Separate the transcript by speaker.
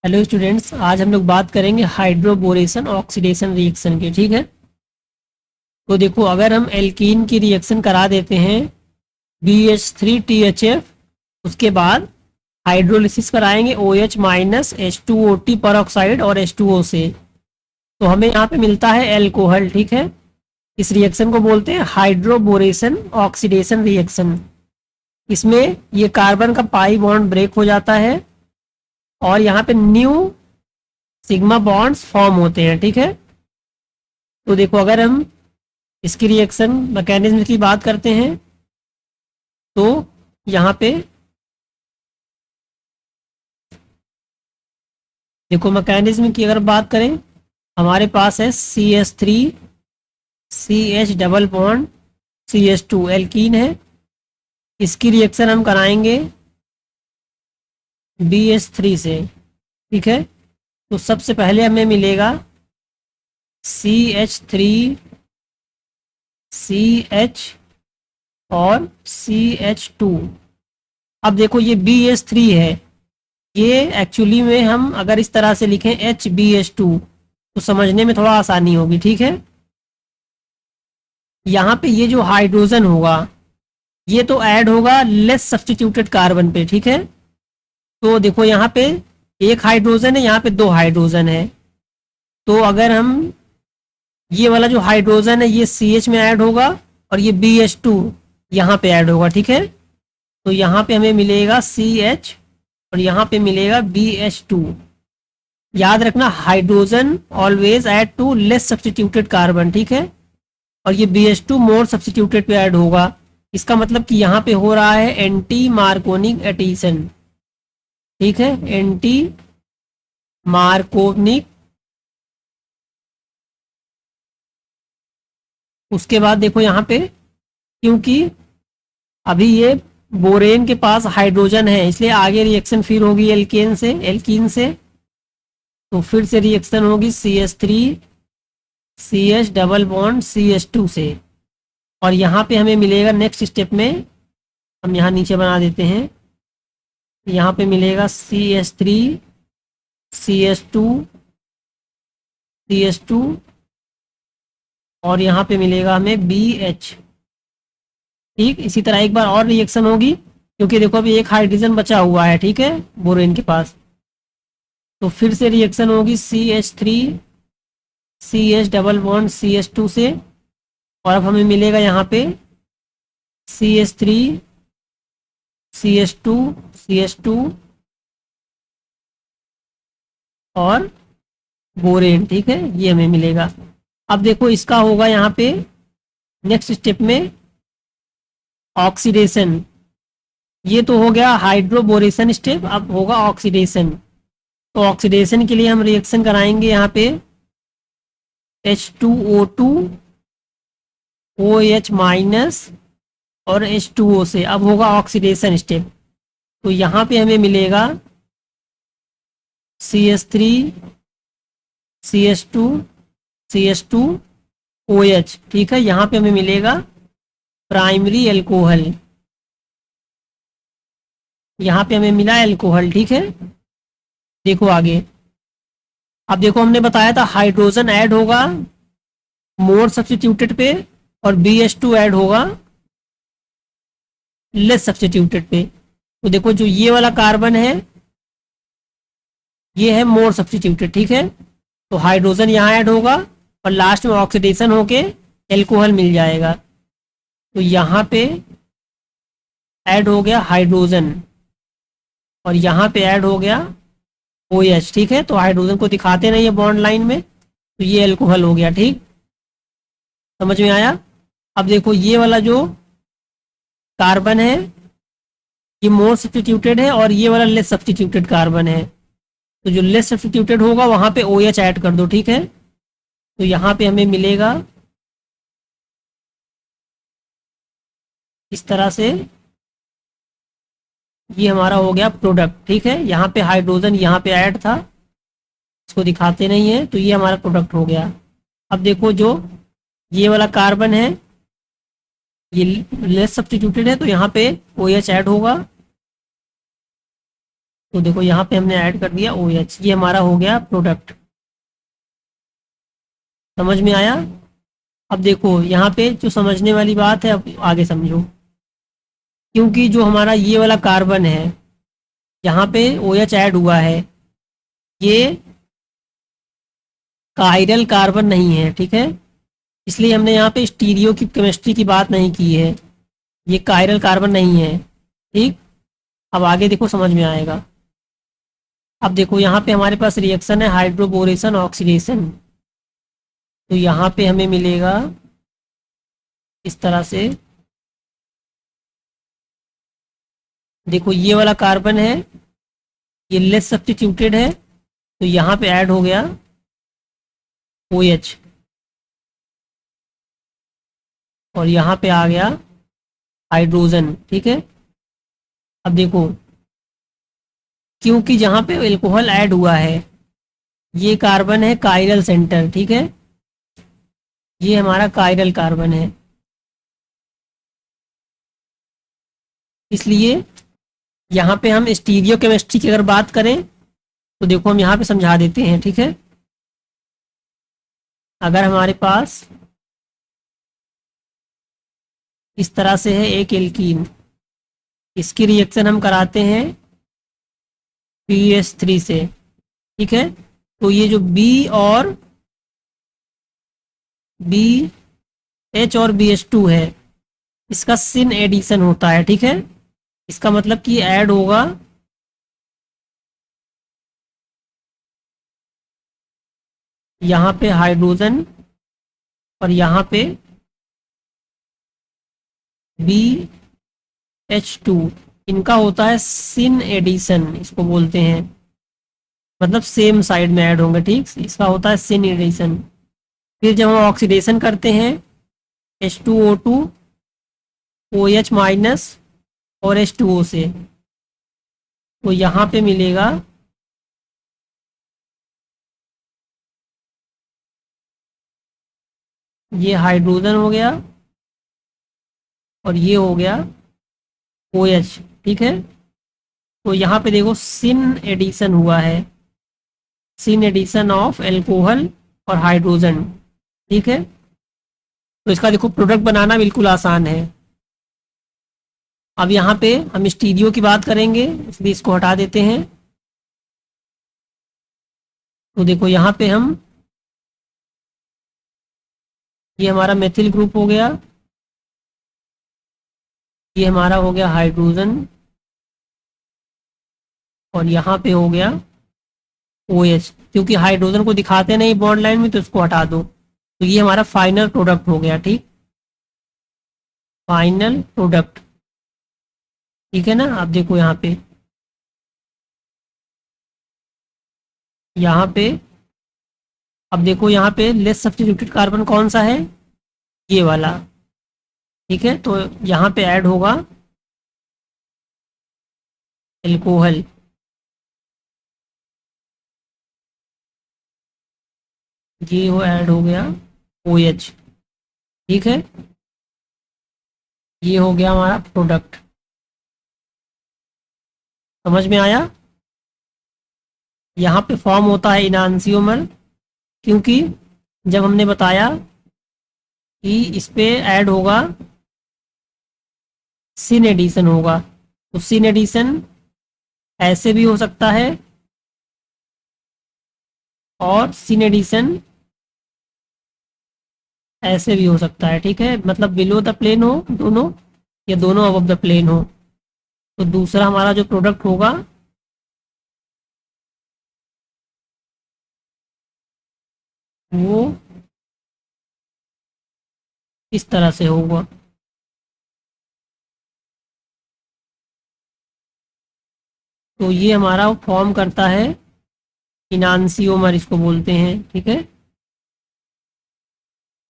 Speaker 1: Hello students, आज हम लोग बात करेंगे हाइड्रोबोरेशन ऑक्सीडेशन रिएक्शन की। ठीक है, तो देखो, अगर हम एल्कीन की रिएक्शन करा देते हैं BH3THF, उसके बाद हाइड्रोलिसिस कराएंगे OH माइनस H2OT पर ऑक्साइड और H2O से, तो हमें यहाँ पे मिलता है एल्कोहल। ठीक है, इस रिएक्शन को बोलते हैं हाइड्रोबोरेशन ऑक्सीडेशन रिएक्शन। इसमें ये कार्बन का पाई बॉन्ड ब्रेक हो जाता है और यहाँ पे न्यू सिग्मा बॉन्ड्स फॉर्म होते हैं। ठीक है, तो देखो, अगर हम इसकी रिएक्शन मैकेनिज्म की बात करते हैं तो यहाँ पे देखो, मैकेनिज्म की अगर बात करें, हमारे पास है CH3CH double bond CH2 alkene है। इसकी रिएक्शन हम कराएंगे BH3 से। ठीक है, तो सबसे पहले हमें मिलेगा CH3CH और CH2। अब देखो, ये BH3 है, ये एक्चुअली में हम अगर इस तरह से लिखें HBH2 तो समझने में थोड़ा आसानी होगी। ठीक है, यहाँ पे ये जो हाइड्रोजन होगा ये तो ऐड होगा लेस सब्स्टिट्यूटेड कार्बन पे। ठीक है, तो देखो, यहाँ पे एक हाइड्रोजन है, यहाँ पे दो हाइड्रोजन है, तो अगर हम ये वाला जो हाइड्रोजन है ये CH में ऐड होगा और ये BH2 यहाँ पे ऐड होगा। ठीक है, तो यहाँ पे हमें मिलेगा CH और यहाँ पे मिलेगा BH2। याद रखना, hydrogen always add to less substituted carbon. ठीक है, और ये BH2 मोर सब्स्टिट्यूटेड पे ऐड होगा। इसका मतलब कि यहाँ पे हो रहा है एंटी मार्कोनिक एडिशन। ठीक है, एंटी मार्कोनिक। उसके बाद देखो, यहाँ पे क्योंकि अभी ये बोरेन के पास हाइड्रोजन है, इसलिए आगे रिएक्शन फिर होगी एल्कीन से। तो फिर से रिएक्शन होगी CH3CH डबल बॉन्ड CH2 से, और यहाँ पे हमें मिलेगा नेक्स्ट स्टेप में, हम यहाँ नीचे बना देते हैं, यहाँ पे मिलेगा CH3CH2 और यहाँ पे मिलेगा हमें BH। ठीक, इसी तरह एक बार और रिएक्शन होगी, क्योंकि देखो अभी एक हाइड्रोजन बचा हुआ है। ठीक है, बोरेन के पास, तो फिर से रिएक्शन होगी CH3CH डबल बॉन्ड CH2 से, और अब हमें मिलेगा यहाँ पे CH3CH2 और बोरेन। ठीक है, ये हमें मिलेगा। अब देखो, इसका होगा यहाँ पे नेक्स्ट स्टेप में ऑक्सीडेशन। ये तो हो गया हाइड्रोबोरेशन स्टेप, अब होगा ऑक्सीडेशन। तो ऑक्सीडेशन के लिए हम रिएक्शन कराएंगे यहाँ पे H2O2 OH माइनस और H2O से। अब होगा ऑक्सीडेशन स्टेप, तो यहाँ पे हमें मिलेगा CH3CH2OH। ठीक है, यहाँ पे हमें मिलेगा प्राइमरी एल्कोहल, यहाँ पे हमें मिला एल्कोहल। ठीक है, देखो आगे। अब देखो, हमने बताया था हाइड्रोजन ऐड होगा मोर सब्स्टिट्यूटेड पे और BH2 ऐड होगा लेस सब्स्टिट्यूटेड पे। तो देखो, जो ये वाला कार्बन है ये है मोर सब्स्टिट्यूटेड। ठीक है, तो हाइड्रोजन यहाँ ऐड होगा और लास्ट में ऑक्सीडेशन होके एल्कोहल मिल जाएगा। तो यहाँ पे ऐड हो गया हाइड्रोजन और यहाँ पे ऐड हो गया OH। ठीक है, तो हाइड्रोजन को दिखाते नहीं है बॉन्ड लाइन में, तो ये एल्कोहल हो गया। ठीक, समझ में आया। अब देखो, ये वाला जो कार्बन है ये मोर सब्स्टिट्यूटेड है और ये वाला लेस सब्स्टिट्यूटेड कार्बन है, तो जो लेस सब्स्टिट्यूटेड होगा वहां पे OH ऐड कर दो। ठीक है, तो यहाँ पे हमें मिलेगा इस तरह से, ये हमारा हो गया प्रोडक्ट। ठीक है, यहाँ पे हाइड्रोजन यहाँ पे ऐड था, इसको दिखाते नहीं है, तो ये हमारा प्रोडक्ट हो गया। अब देखो, जो ये वाला कार्बन है ये लेस सब्स्टिट्यूटेड है, तो यहाँ पे OH ऐड होगा तो देखो यहाँ पे हमने ऐड कर दिया OH, ये हमारा हो गया प्रोडक्ट। समझ में आया? अब देखो यहाँ पे जो समझने वाली बात है, अब आगे समझो। क्योंकि जो हमारा ये वाला कार्बन है, यहाँ पे OH ऐड हुआ है, ये कायरल कार्बन नहीं है, ठीक है। इसलिए हमने यहाँ पे स्टीरियो की केमिस्ट्री की बात नहीं की है, ये कायरल कार्बन नहीं है, ठीक। अब आगे देखो समझ में आएगा। अब देखो यहाँ पे हमारे पास रिएक्शन है हाइड्रोबोरेशन ऑक्सीडेशन। तो यहाँ पे हमें मिलेगा इस तरह से, देखो ये वाला कार्बन है, ये लेस सब्स्टिट्यूटेड है, तो यहाँ पे ऐड हो गया OH, और यहाँ पे आ गया हाइड्रोजन, ठीक है। अब देखो, क्योंकि जहाँ पे एल्कोहल ऐड हुआ है, ये कार्बन है कायरल सेंटर, ठीक है, ये हमारा कायरल कार्बन है। इसलिए यहाँ पे हम स्टीरियो केमिस्ट्री की अगर बात करें तो देखो हम यहाँ पे समझा देते हैं, ठीक है। अगर हमारे पास इस तरह से है एक एल्कीन, इसकी रिएक्शन हम कराते हैं PH3 से, ठीक है। तो ये जो BH और BH2 है, इसका सिन एडिशन होता है, ठीक है। इसका मतलब कि ऐड होगा यहाँ पे हाइड्रोजन, और यहाँ पे BH2, इनका होता है सिन एडिशन, इसको बोलते हैं, मतलब सेम साइड में ऐड होंगे, ठीक। इसका होता है सिन एडिशन। फिर जब हम ऑक्सीडेशन करते हैं H2O2 OH माइनस और H2O से, तो यहाँ पे मिलेगा ये हाइड्रोजन हो गया, और ये हो गया OH, ठीक है। तो यहाँ पे देखो सिन एडिशन हुआ है, सिन एडिशन ऑफ एल्कोहल और हाइड्रोजन, ठीक है। तो इसका देखो प्रोडक्ट बनाना बिल्कुल आसान है। अब यहाँ पे हम स्टीरियो की बात करेंगे, इसलिए इसको हटा देते हैं। तो देखो यहाँ पे हम, ये हमारा मेथिल ग्रुप हो गया, ये हमारा हो गया हाइड्रोजन, और यहाँ पे हो गया OH। क्योंकि हाइड्रोजन को दिखाते नहीं बॉन्ड लाइन में, तो इसको हटा दो। तो ये हमारा फाइनल प्रोडक्ट हो गया, ठीक, फाइनल प्रोडक्ट, ठीक है ना। अब देखो यहाँ पे अब देखो यहाँ पे लेस सब्स्टिट्यूटेड कार्बन कौन सा है, ये वाला, ठीक है। तो यहाँ पे ऐड होगा एल्कोहल, ये हो ऐड हो गया OH, ठीक है। ये हो गया हमारा प्रोडक्ट। समझ में आया? यहाँ पे फॉर्म होता है इनांसियोमर, क्योंकि जब हमने बताया कि इस पे ऐड होगा सिन एडिशन होगा, तो सिन एडिशन ऐसे भी हो सकता है, और सिन एडिशन ऐसे भी हो सकता है, ठीक है। मतलब बिलो द प्लेन हो दोनों, या दोनों अबव द प्लेन हो। तो दूसरा हमारा जो प्रोडक्ट होगा वो इस तरह से होगा। तो ये हमारा फॉर्म करता है इनांसियोमर, इसको बोलते हैं, ठीक है।